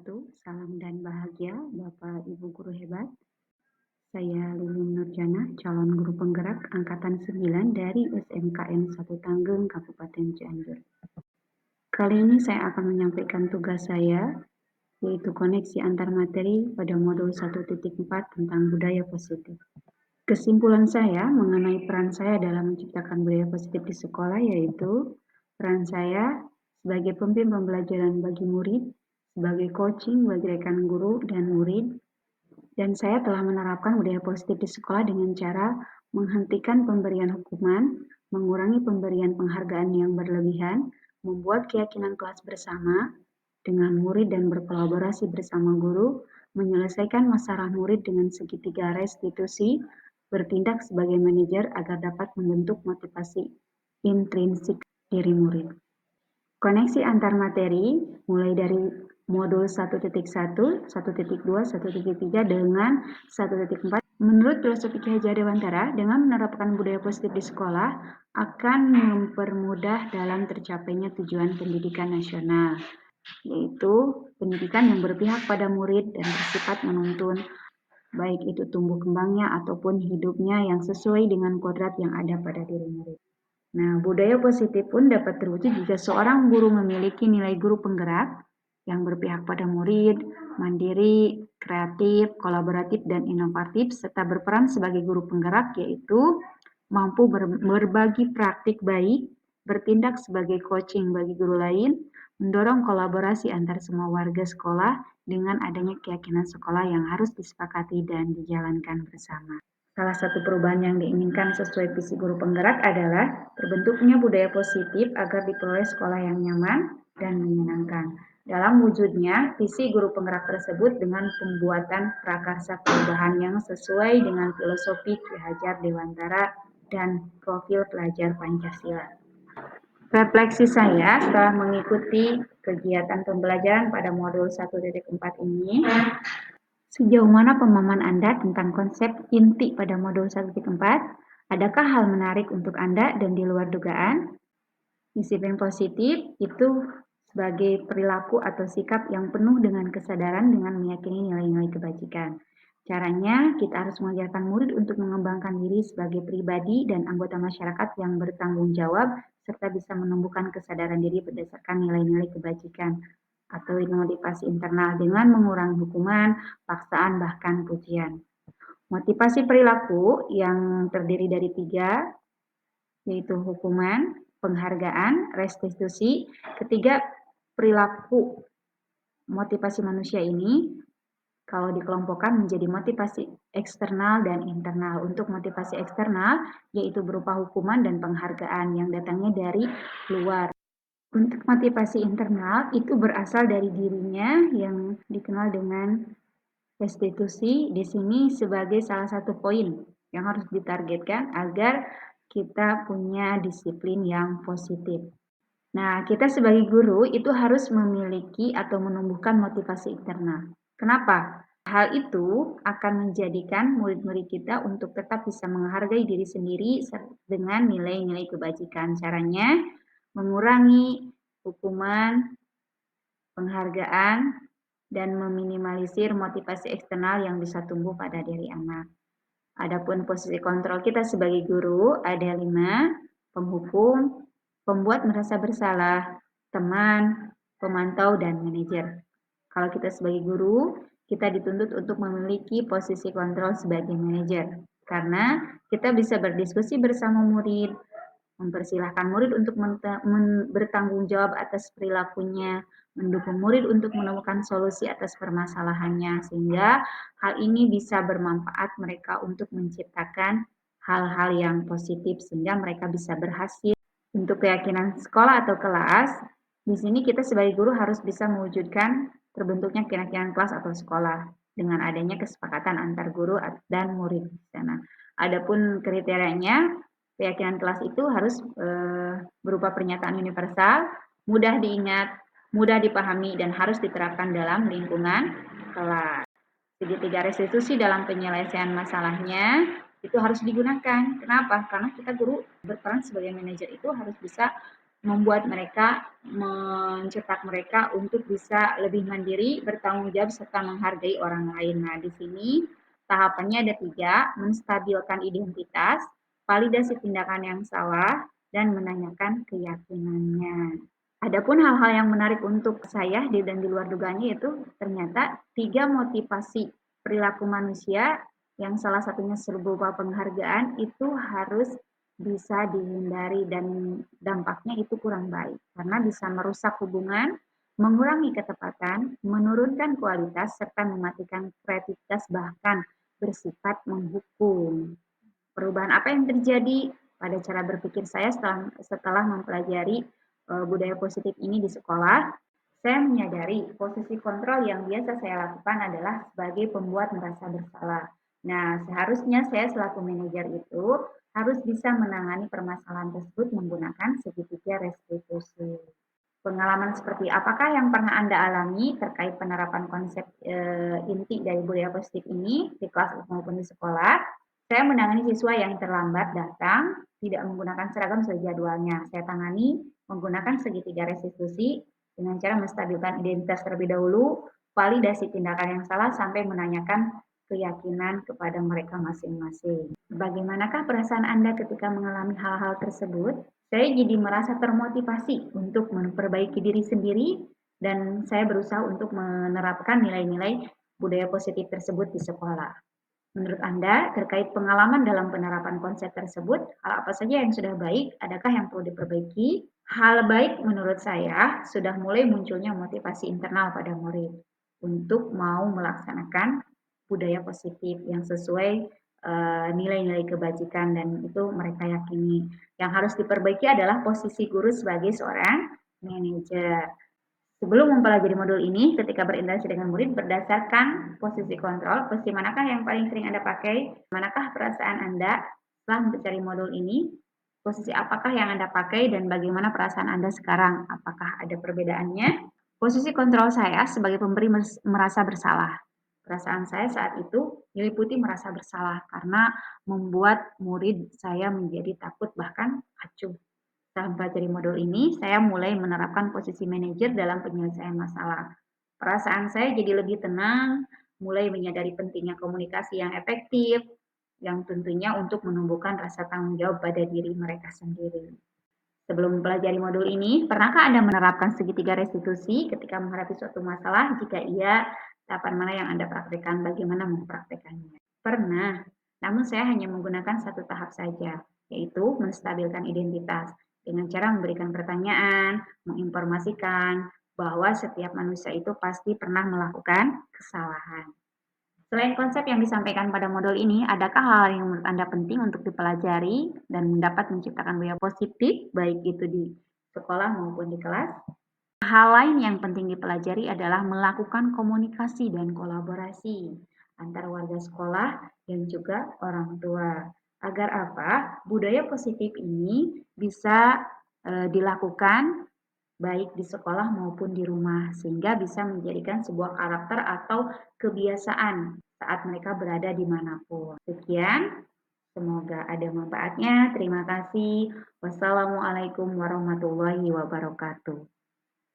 wabarakatuh. Salam dan bahagia Bapak Ibu guru hebat. Saya Lilin Nurjana, calon guru penggerak angkatan 9 dari SMKN 1 Tanggeng, Kabupaten Cianjur. Kali ini saya akan menyampaikan tugas saya, yaitu koneksi antar materi pada modul 1.4 tentang budaya positif. Kesimpulan saya mengenai peran saya dalam menciptakan budaya positif di sekolah yaitu peran saya sebagai pembimbing pembelajaran bagi murid, sebagai coaching bagi rekan guru dan murid, dan saya telah menerapkan budaya positif di sekolah dengan cara menghentikan pemberian hukuman, mengurangi pemberian penghargaan yang berlebihan, membuat keyakinan kelas bersama dengan murid dan berkolaborasi bersama guru, menyelesaikan masalah murid dengan segitiga restitusi, bertindak sebagai manajer agar dapat membentuk motivasi intrinsik diri murid. Koneksi antar materi mulai dari modul 1.1, 1.2, 1.3 dengan 1.4. Menurut filosofi Ki Hajar Dewantara, dengan menerapkan budaya positif di sekolah akan mempermudah dalam tercapainya tujuan pendidikan nasional, yaitu pendidikan yang berpihak pada murid dan bersifat menuntun baik itu tumbuh kembangnya ataupun hidupnya yang sesuai dengan kodrat yang ada pada diri murid. Nah, budaya positif pun dapat terwujud jika seorang guru memiliki nilai guru penggerak yang berpihak pada murid, mandiri, kreatif, kolaboratif, dan inovatif, serta berperan sebagai guru penggerak, yaitu mampu berbagi praktik baik, bertindak sebagai coaching bagi guru lain, mendorong kolaborasi antar semua warga sekolah dengan adanya keyakinan sekolah yang harus disepakati dan dijalankan bersama. Salah satu perubahan yang diinginkan sesuai visi guru penggerak adalah terbentuknya budaya positif agar diperoleh sekolah yang nyaman dan menyenangkan. Dalam wujudnya, visi guru penggerak tersebut dengan pembuatan prakarsa perubahan yang sesuai dengan filosofi Ki Hajar Dewantara dan profil pelajar Pancasila. Refleksi saya setelah mengikuti kegiatan pembelajaran pada modul 1.4 ini, sejauh mana pemahaman Anda tentang konsep inti pada modul 1.4? Adakah hal menarik untuk Anda dan di luar dugaan? Disiplin positif itu sebagai perilaku atau sikap yang penuh dengan kesadaran dengan meyakini nilai-nilai kebajikan. Caranya, kita harus mengajarkan murid untuk mengembangkan diri sebagai pribadi dan anggota masyarakat yang bertanggung jawab serta bisa menumbuhkan kesadaran diri berdasarkan nilai-nilai kebajikan atau motivasi internal dengan mengurangi hukuman, paksaan, bahkan pujian. Motivasi perilaku yang terdiri dari 3, yaitu hukuman, penghargaan, restitusi. Ketiga, perilaku motivasi manusia ini kalau dikelompokkan menjadi motivasi eksternal dan internal. Untuk motivasi eksternal, yaitu berupa hukuman dan penghargaan yang datangnya dari luar. Untuk motivasi internal, itu berasal dari dirinya yang dikenal dengan restitusi di sini sebagai salah satu poin yang harus ditargetkan agar kita punya disiplin yang positif. Nah, kita sebagai guru itu harus memiliki atau menumbuhkan motivasi internal. Kenapa? Hal itu akan menjadikan murid-murid kita untuk tetap bisa menghargai diri sendiri dengan nilai-nilai kebajikan. Caranya mengurangi hukuman, penghargaan, dan meminimalisir motivasi eksternal yang bisa tumbuh pada diri anak. Adapun posisi kontrol kita sebagai guru ada 5, penghukum, pembuat merasa bersalah, teman, pemantau, dan manajer. Kalau kita sebagai guru, kita dituntut untuk memiliki posisi kontrol sebagai manajer. Karena kita bisa berdiskusi bersama murid, mempersilahkan murid untuk bertanggung jawab atas perilakunya, mendukung murid untuk menemukan solusi atas permasalahannya, sehingga hal ini bisa bermanfaat mereka untuk menciptakan hal-hal yang positif, sehingga mereka bisa berhasil. Untuk keyakinan sekolah atau kelas, di sini kita sebagai guru harus bisa mewujudkan terbentuknya keyakinan kelas atau sekolah dengan adanya kesepakatan antar guru dan murid di sana. Adapun kriterianya, keyakinan kelas itu harus berupa pernyataan universal, mudah diingat, mudah dipahami, dan harus diterapkan dalam lingkungan kelas. Segitiga restitusi dalam penyelesaian masalahnya itu harus digunakan. Kenapa? Karena kita guru berperan sebagai manajer itu harus bisa membuat mereka, mencetak mereka untuk bisa lebih mandiri, bertanggung jawab, serta menghargai orang lain. Nah, di sini tahapannya ada 3, menstabilkan identitas, validasi tindakan yang salah, dan menanyakan keyakinannya. Adapun hal-hal yang menarik untuk saya dan di luar dugaannya itu ternyata 3 motivasi perilaku manusia yang salah satunya berupa penghargaan itu harus bisa dihindari dan dampaknya itu kurang baik karena bisa merusak hubungan, mengurangi ketepatan, menurunkan kualitas serta mematikan kreativitas bahkan bersifat menghukum. Perubahan apa yang terjadi pada cara berpikir saya setelah mempelajari budaya positif ini di sekolah? Saya menyadari posisi kontrol yang biasa saya lakukan adalah sebagai pembuat merasa bersalah. Nah, seharusnya saya selaku manajer itu harus bisa menangani permasalahan tersebut menggunakan segitiga restitusi. Pengalaman seperti apakah yang pernah Anda alami terkait penerapan konsep inti dari budaya positif ini di kelas maupun di sekolah? Saya menangani siswa yang terlambat datang, tidak menggunakan seragam sesuai jadwalnya. Saya tangani menggunakan segitiga restitusi dengan cara menstabilkan identitas terlebih dahulu, validasi tindakan yang salah sampai menanyakan keyakinan kepada mereka masing-masing. Bagaimanakah perasaan Anda ketika mengalami hal-hal tersebut? Saya jadi merasa termotivasi untuk memperbaiki diri sendiri dan saya berusaha untuk menerapkan nilai-nilai budaya positif tersebut di sekolah. Menurut Anda, terkait pengalaman dalam penerapan konsep tersebut, hal apa saja yang sudah baik, adakah yang perlu diperbaiki? Hal baik menurut saya sudah mulai munculnya motivasi internal pada murid untuk mau melaksanakan budaya positif yang sesuai nilai-nilai kebajikan dan itu mereka yakini. Yang harus diperbaiki adalah posisi guru sebagai seorang manajer. Sebelum mempelajari modul ini, ketika berinteraksi dengan murid berdasarkan posisi kontrol, posisi manakah yang paling sering Anda pakai, manakah perasaan Anda setelah mencari modul ini, posisi apakah yang Anda pakai, dan bagaimana perasaan Anda sekarang, apakah ada perbedaannya? Posisi kontrol saya sebagai pemberi merasa bersalah. Perasaan saya saat itu diliputi merasa bersalah karena membuat murid saya menjadi takut bahkan acuh. Setelah mempelajari modul ini, saya mulai menerapkan posisi manajer dalam penyelesaian masalah. Perasaan saya jadi lebih tenang, mulai menyadari pentingnya komunikasi yang efektif, yang tentunya untuk menumbuhkan rasa tanggung jawab pada diri mereka sendiri. Sebelum mempelajari modul ini, pernahkah Anda menerapkan segitiga restitusi ketika menghadapi suatu masalah? Jika iya, tahapan mana yang Anda praktekkan? Bagaimana mempraktekannya? Pernah, namun saya hanya menggunakan satu tahap saja, yaitu menstabilkan identitas dengan cara memberikan pertanyaan, menginformasikan bahwa setiap manusia itu pasti pernah melakukan kesalahan. Selain konsep yang disampaikan pada modul ini, adakah hal yang menurut Anda penting untuk dipelajari dan dapat menciptakan budaya positif, baik itu di sekolah maupun di kelas? Hal lain yang penting dipelajari adalah melakukan komunikasi dan kolaborasi antara warga sekolah dan juga orang tua. Agar apa? Budaya positif ini bisa dilakukan baik di sekolah maupun di rumah, sehingga bisa menjadikan sebuah karakter atau kebiasaan saat mereka berada dimanapun. Sekian, semoga ada manfaatnya. Terima kasih. Wassalamualaikum warahmatullahi wabarakatuh.